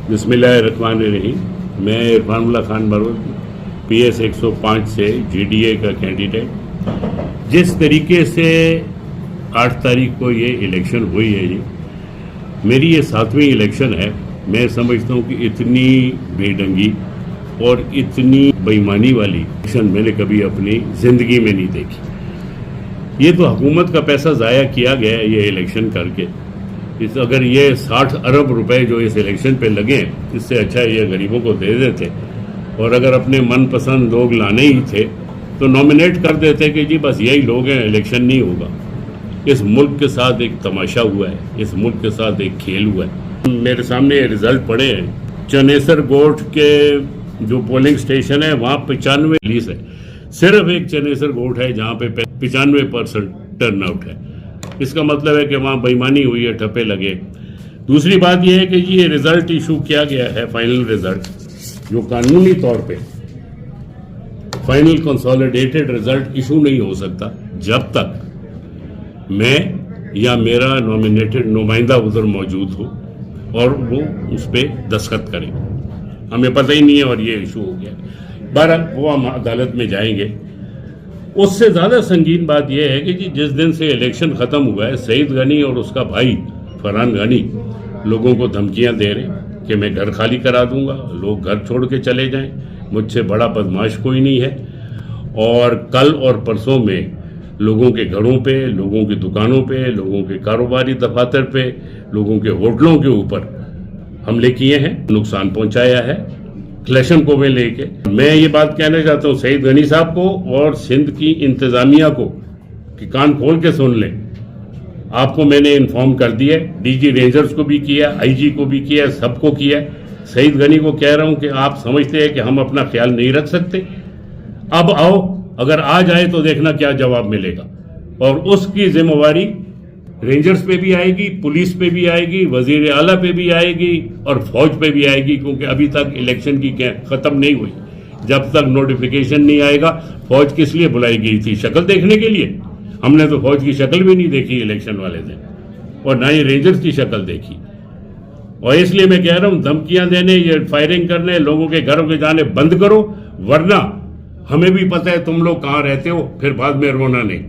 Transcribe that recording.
बिस्मिल्लाहिर्रहमानिर्रहीम। मैं इरफानुल्लाह खान बरवत, PS 105 से GDA का कैंडिडेट। जिस तरीके से 8 तारीख को ये इलेक्शन हुई है जी, मेरी ये 7वीं इलेक्शन है। मैं समझता हूँ कि इतनी बेढंगी और इतनी बेईमानी वाली इलेक्शन मैंने कभी अपनी ज़िंदगी में नहीं देखी। ये तो हुकूमत का पैसा ज़ाया किया गया है ये इलेक्शन करके। अगर ये 60 अरब रुपए जो इस इलेक्शन पे लगे, इससे अच्छा ये गरीबों को दे देते, और अगर अपने मनपसंद लोग लाने ही थे तो नॉमिनेट कर देते कि जी बस यही लोग हैं, इलेक्शन नहीं होगा। इस मुल्क के साथ एक तमाशा हुआ है, इस मुल्क के साथ एक खेल हुआ है। मेरे सामने रिजल्ट पड़े हैं। चनेसर गोट के जो पोलिंग स्टेशन है वहाँ 95 पुलिस है। सिर्फ एक चनेसर गोट है जहाँ पे 95% टर्नआउट है। इसका मतलब है कि वहाँ बेईमानी हुई है, ठप्पे लगे। दूसरी बात यह है कि ये रिजल्ट इशू किया गया है, फाइनल रिजल्ट, जो कानूनी तौर पे फाइनल कंसोलिडेटेड रिजल्ट इशू नहीं हो सकता जब तक मैं या मेरा नॉमिनेटेड नुमाइंदा उधर मौजूद हो और वो उस पर दस्तखत करें। हमें पता ही नहीं है और ये इशू हो गया। बहरहाल वो हम अदालत में जाएंगे। उससे ज़्यादा संगीन बात यह है कि जी जिस दिन से इलेक्शन ख़त्म हुआ है, सईद गनी और उसका भाई फरहान गनी लोगों को धमकियां दे रहे हैं कि मैं घर खाली करा दूंगा, लोग घर छोड़ के चले जाएं, मुझसे बड़ा बदमाश कोई नहीं है। और कल और परसों में लोगों के घरों पे, लोगों की दुकानों पे, लोगों के कारोबारी दफातर पे, लोगों के होटलों के ऊपर हमले किए हैं, नुकसान पहुंचाया है इलेक्शन को में लेके। मैं ये बात कहना चाहता हूँ सईद गनी साहब को और सिंध की इंतजामिया को कि कान खोल के सुन लें। आपको मैंने इन्फॉर्म कर दिया, DG रेंजर्स को भी किया, IG को भी किया, सबको किया। सईद गनी को कह रहा हूँ कि आप समझते हैं कि हम अपना ख्याल नहीं रख सकते। अब आओ, अगर आ जाए तो देखना क्या जवाब मिलेगा। और उसकी जिम्मेवारी रेंजर्स पे भी आएगी, पुलिस पे भी आएगी, वजीर आला पे भी आएगी और फौज पे भी आएगी, क्योंकि अभी तक इलेक्शन की खत्म नहीं हुई। जब तक नोटिफिकेशन नहीं आएगा, फौज किस लिए बुलाई गई थी? शक्ल देखने के लिए? हमने तो फौज की शक्ल भी नहीं देखी इलेक्शन वाले दिन, और ना ही रेंजर्स की शक्ल देखी। और इसलिए मैं कह रहा हूं, धमकियां देने, ये फायरिंग करने, लोगों के घरों के जाने बंद करो, वरना हमें भी पता है तुम लोग कहां रहते हो, फिर बाद में रोना नहीं।